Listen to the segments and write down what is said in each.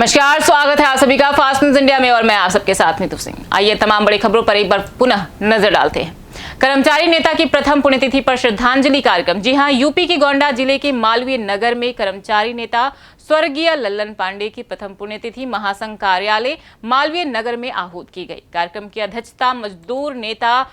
नमस्कार, स्वागत है आप सभी का फास्ट न्यूज इंडिया में और मैं आप सबके साथ नीतू सिंह। आइए तमाम बड़ी खबरों पर एक बार पुनः नजर डालते हैं। कर्मचारी नेता की प्रथम पुण्यतिथि पर श्रद्धांजलि कार्यक्रम। जी हां, यूपी के गोंडा जिले के मालवीय नगर में कर्मचारी नेता स्वर्गीय लल्लन पांडे की प्रथम पुण्यतिथि महासंघ कार्यालय मालवीय नगर में आहूत की गई। कार्यक्रम की अध्यक्षता मजदूर नेता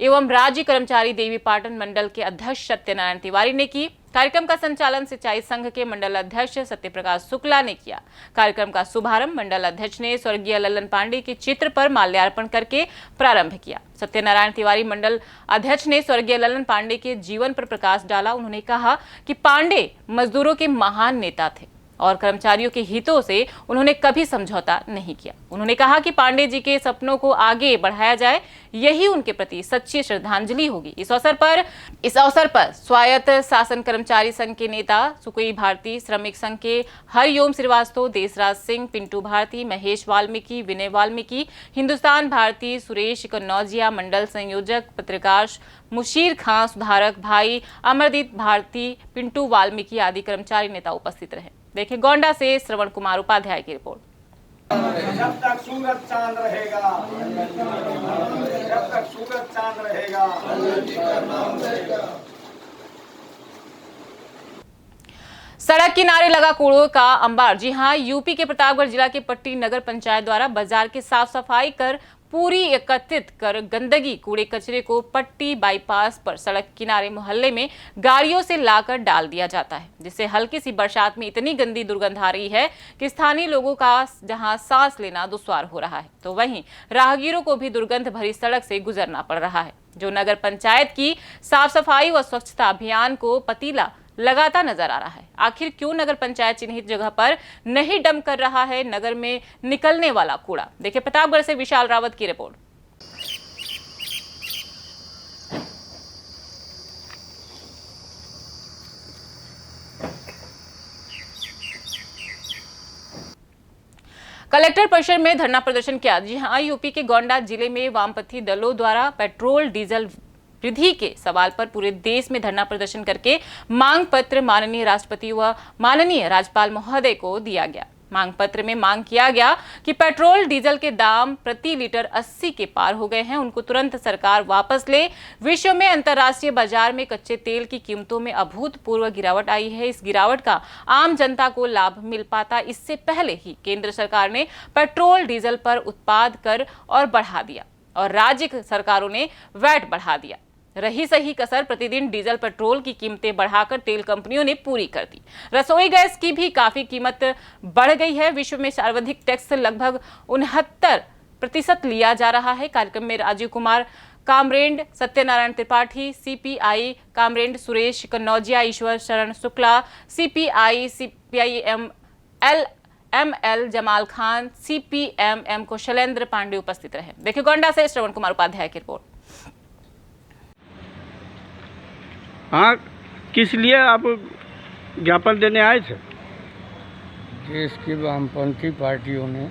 एवं राज्य कर्मचारी देवी पाटन मंडल के अध्यक्ष सत्यनारायण तिवारी ने की। कार्यक्रम का संचालन सिंचाई संघ के मंडल अध्यक्ष सत्यप्रकाश शुक्ला ने किया। कार्यक्रम का शुभारंभ मंडल अध्यक्ष ने स्वर्गीय लल्लन पांडे के चित्र पर माल्यार्पण करके प्रारंभ किया। सत्यनारायण तिवारी मंडल अध्यक्ष ने स्वर्गीय लल्लन पांडे के जीवन पर प्रकाश डाला। उन्होंने कहा कि पांडे मजदूरों के महान नेता थे और कर्मचारियों के हितों से उन्होंने कभी समझौता नहीं किया। उन्होंने कहा कि पांडे जी के सपनों को आगे बढ़ाया जाए, यही उनके प्रति सच्ची श्रद्धांजलि होगी। इस अवसर पर स्वायत्त शासन कर्मचारी संघ के नेता सुकोई भारती, श्रमिक संघ के हरिओम श्रीवास्तव, देशराज सिंह, पिंटू भारती, महेश वाल्मीकि, विनय वाल्मीकि, हिंदुस्तान भारती, सुरेश कन्नौजिया, मंडल संयोजक पत्रकार मुशीर खां, सुधारक भाई अमरदीप भारती, पिंटू वाल्मीकि आदि कर्मचारी नेता उपस्थित रहे। देखिए गोंडा से श्रवण कुमार उपाध्याय की रिपोर्ट। जब तक सूरज चांद रहेगा, जब तक सूरज चांद रहेगा, सड़क किनारे लगा कूड़ों का अंबार। जी हां, यूपी के प्रतापगढ़ जिला के पट्टी नगर पंचायत द्वारा बाजार की साफ सफाई कर पूरी एकत्रित कर गंदगी कूड़े कचरे को पट्टी बाईपास पर सड़क किनारे मोहल्ले में गाड़ियों से लाकर डाल दिया जाता है, जिससे हल्की सी बरसात में इतनी गंदी दुर्गंध आ रही है कि स्थानीय लोगों का जहां सांस लेना दुश्वार हो रहा है, तो वहीं राहगीरों को भी दुर्गंध भरी सड़क से गुजरना पड़ रहा है। जो नगर पंचायत की साफ सफाई व स्वच्छता अभियान को पतीला लगातार नजर आ रहा है। आखिर क्यों नगर पंचायत चिन्हित जगह पर नहीं डंप कर रहा है नगर में निकलने वाला कूड़ा? देखिए प्रतापगढ़ से विशाल रावत की रिपोर्ट। कलेक्टर परिसर में धरना प्रदर्शन किया। जी हां, यूपी के गोंडा जिले में वामपंथी दलों द्वारा पेट्रोल डीजल वृद्धि के सवाल पर पूरे देश में धरना प्रदर्शन करके मांग पत्र माननीय राष्ट्रपति व माननीय राज्यपाल महोदय को दिया गया। मांग पत्र में मांग किया गया कि पेट्रोल डीजल के दाम प्रति लीटर 80 के पार हो गए हैं, उनको तुरंत सरकार वापस ले। विश्व में अंतर्राष्ट्रीय बाजार में कच्चे तेल की कीमतों में अभूतपूर्व गिरावट आई है। इस गिरावट का आम जनता को लाभ मिल पाता, इससे पहले ही केंद्र सरकार ने पेट्रोल डीजल पर उत्पाद कर और बढ़ा दिया और राज्य सरकारों ने वैट बढ़ा दिया। रही सही कसर प्रतिदिन डीजल पेट्रोल की कीमतें बढ़ाकर तेल कंपनियों ने पूरी कर दी। रसोई गैस की भी काफी कीमत बढ़ गई है। विश्व में सर्वाधिक टैक्स लगभग 69% लिया जा रहा है। कार्यक्रम में Rajiv Kumar comrade, Satyanarayan Tripathi, CPI comrade, Suresh Kannaujia, Ishwar Sharan Shukla, CPI CPI ML Jamal Khan, CPM Kaushalendra Pandey उपस्थित रहे। देखिए गोंडा से श्रवण कुमार उपाध्याय की रिपोर्ट। हाँ, किस लिए आप ज्ञापन देने आए थे? देश की वामपंथी पार्टियों ने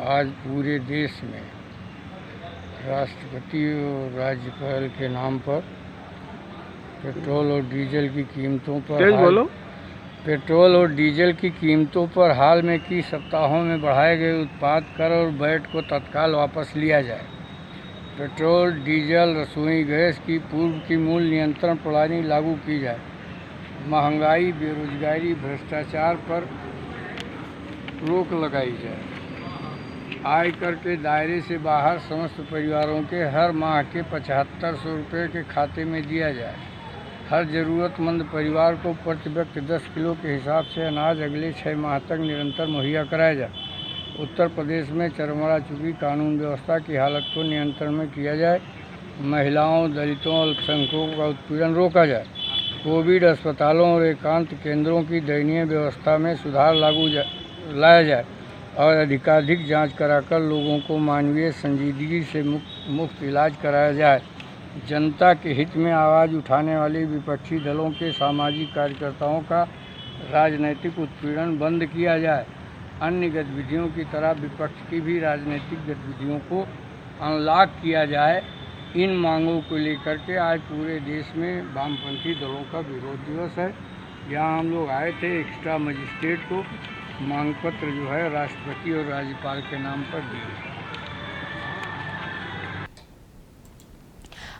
आज पूरे देश में राष्ट्रपति और राज्यपाल के नाम पर पेट्रोल और डीजल की कीमतों पर पेट्रोल और डीजल की कीमतों पर हाल में की सप्ताहों में बढ़ाए गए उत्पाद कर और वैट को तत्काल वापस लिया जाए। पेट्रोल, डीजल, रसोई गैस की पूर्व की मूल्य नियंत्रण प्रणाली लागू की जाए। महंगाई, बेरोजगारी, भ्रष्टाचार पर रोक लगाई जाए। आयकर के दायरे से बाहर समस्त परिवारों के हर माह के 7500 रुपये के खाते में दिया जाए। हर ज़रूरतमंद परिवार को प्रति व्यक्ति 10 किलो के हिसाब से अनाज अगले 6 माह तक निरंतर मुहैया कराया जाए। उत्तर प्रदेश में चरमरा चुकी कानून व्यवस्था की हालत को नियंत्रण में किया जाए। महिलाओं, दलितों, अल्पसंख्यकों का उत्पीड़न रोका जाए। कोविड अस्पतालों और एकांत केंद्रों की दयनीय व्यवस्था में सुधार लाया जाए और अधिकाधिक जांच कराकर लोगों को मानवीय संजीदगी से मुफ्त इलाज कराया जाए। जनता के हित में आवाज़ उठाने वाले विपक्षी दलों के सामाजिक कार्यकर्ताओं का राजनैतिक उत्पीड़न बंद किया जाए। अन्य गतिविधियों की तरह विपक्ष की भी राजनीतिक गतिविधियों को अनलॉक किया जाए। इन मांगों को लेकर के आज पूरे देश में वामपंथी दलों का विरोध दिवस है। यहाँ हम लोग आए थे एक्स्ट्रा मजिस्ट्रेट को मांग पत्र जो है राष्ट्रपति और राज्यपाल के नाम पर दिए।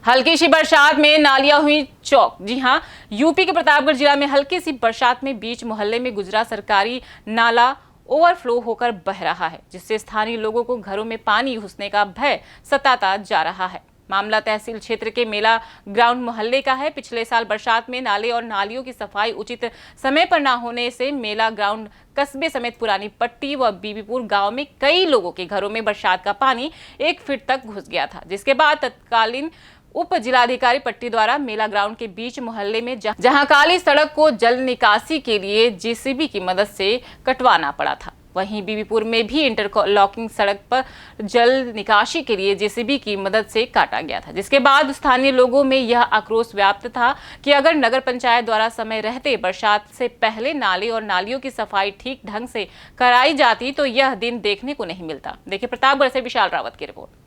हल्की सी बरसात में नालियां हुई चौक। जी हां, यूपी के प्रतापगढ़ जिला में हल्की सी बरसात में बीच मोहल्ले में गुजरा सरकारी नाला ओवरफ्लो होकर बह रहा है, जिससे स्थानीय लोगों को घरों में पानी घुसने का भय सताता जा रहा है। मामला तहसील क्षेत्र के मेला ग्राउंड मोहल्ले का है। पिछले साल बरसात में नाले और नालियों की सफाई उचित समय पर न होने से मेला ग्राउंड कस्बे समेत पुरानी पट्टी व बीबीपुर गांव में कई लोगों के घरों में बरसात का पानी 1 फीट तक घुस गया था, जिसके बाद तत्कालीन उप जिलाधिकारी पट्टी द्वारा मेला ग्राउंड के बीच मोहल्ले में जहां काली सड़क को जल निकासी के लिए जेसीबी की मदद से कटवाना पड़ा था, वहीं बीबीपुर में भी इंटरलॉकिंग सड़क पर जल निकासी के लिए जेसीबी की मदद से काटा गया था, जिसके बाद स्थानीय लोगों में यह आक्रोश व्याप्त था कि अगर नगर पंचायत द्वारा समय रहते बरसात से पहले नाले और नालियों की सफाई ठीक ढंग से कराई जाती तो यह दिन देखने को नहीं मिलता। देखिए प्रतापगढ़ से विशाल रावत की रिपोर्ट।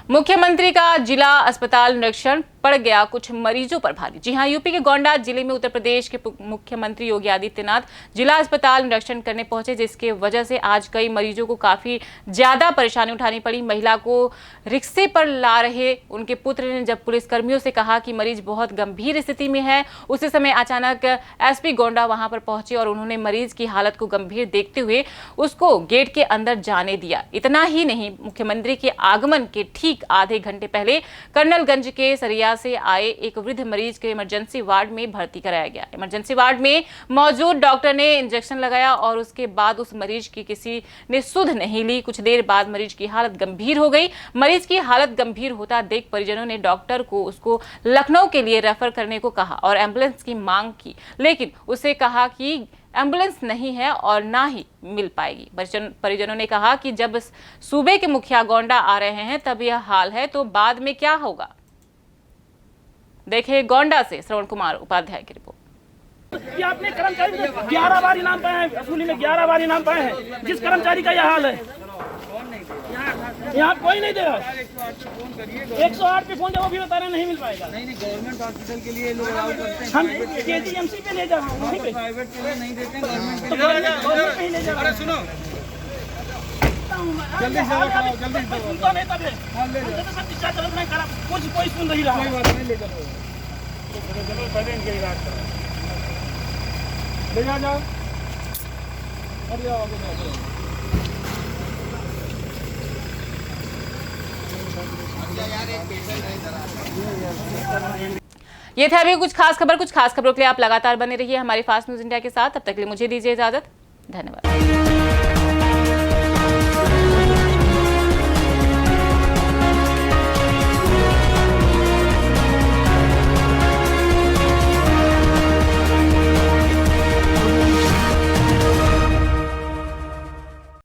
मुख्यमंत्री का जिला अस्पताल निरीक्षण पड़ गया कुछ मरीजों पर भारी। जी हां, यूपी के गोंडा जिले में उत्तर प्रदेश के मुख्यमंत्री योगी आदित्यनाथ जिला अस्पताल निरीक्षण करने पहुंचे, जिसके वजह से आज कई मरीजों को काफी ज्यादा परेशानी उठानी पड़ी। महिला को रिक्शे पर ला रहे उनके पुत्र ने जब पुलिस कर्मियों से कहा कि मरीज बहुत गंभीर स्थिति में है, उसी समय अचानक एसपी गोंडा वहां पर पहुंचे और उन्होंने मरीज की हालत को गंभीर देखते हुए उसको गेट के अंदर जाने दिया। इतना ही नहीं, मुख्यमंत्री के आगमन के ठीक आधे घंटे पहले कर्नलगंज के सरिया से आए एक वृद्ध मरीज के इमरजेंसी वार्ड में भर्ती कराया गया। इमरजेंसी वार्ड में मौजूद डॉक्टर ने इंजेक्शन लगाया और उसके बाद उस मरीज की किसी ने सुध नहीं ली। कुछ देर बाद मरीज की हालत गंभीर हो गई। मरीज की हालत गंभीर होता देख परिजनों ने डॉक्टर को उसको लखनऊ के लिए रेफर करने को कहा और एम्बुलेंस की मांग की, लेकिन उसे कहा कि एम्बुलेंस नहीं है और ना ही मिल पाएगी। परिजनों ने कहा कि जब सूबे के मुखिया गोंडा आ रहे हैं तब यह हाल है तो बाद में क्या होगा। देखिए गोंडा से श्रवण कुमार उपाध्याय की रिपोर्ट। कि आपने कर्मचारी 11 बार इनाम पाए हैं, वसूली में 11 बार इनाम पाए हैं। जिस कर्मचारी का यह हाल है, यहाँ कोई नहीं दे रहा। 108 पे फोन जब वो भी बता रहे नहीं मिल पाएगा। नहीं, गवर्नमेंट हॉस्पिटल के लिए लोग हम केजीएमसी पे ले जा रहे हैं, प्राइवेट के लिए नहीं देते हैं, गवर्नमेंट पे ही ले जा रहे हैं। सुनो, जल्दी से बताओ, जल्दी से सुनता नहीं तब हां ले जाओ। सब डिस्चार्ज चल मैं करा, कोई सुन नहीं रहा। कोई बात नहीं, ले जाओ, चलो पहले इनके इलाज करो, ले जाओ। अरे आओ आगे। ये थे अभी कुछ खास खबरों के लिए आप लगातार बने रहिए हमारे फास्ट न्यूज इंडिया के साथ। तब तक के लिए मुझे दीजिए इजाजत। धन्यवाद।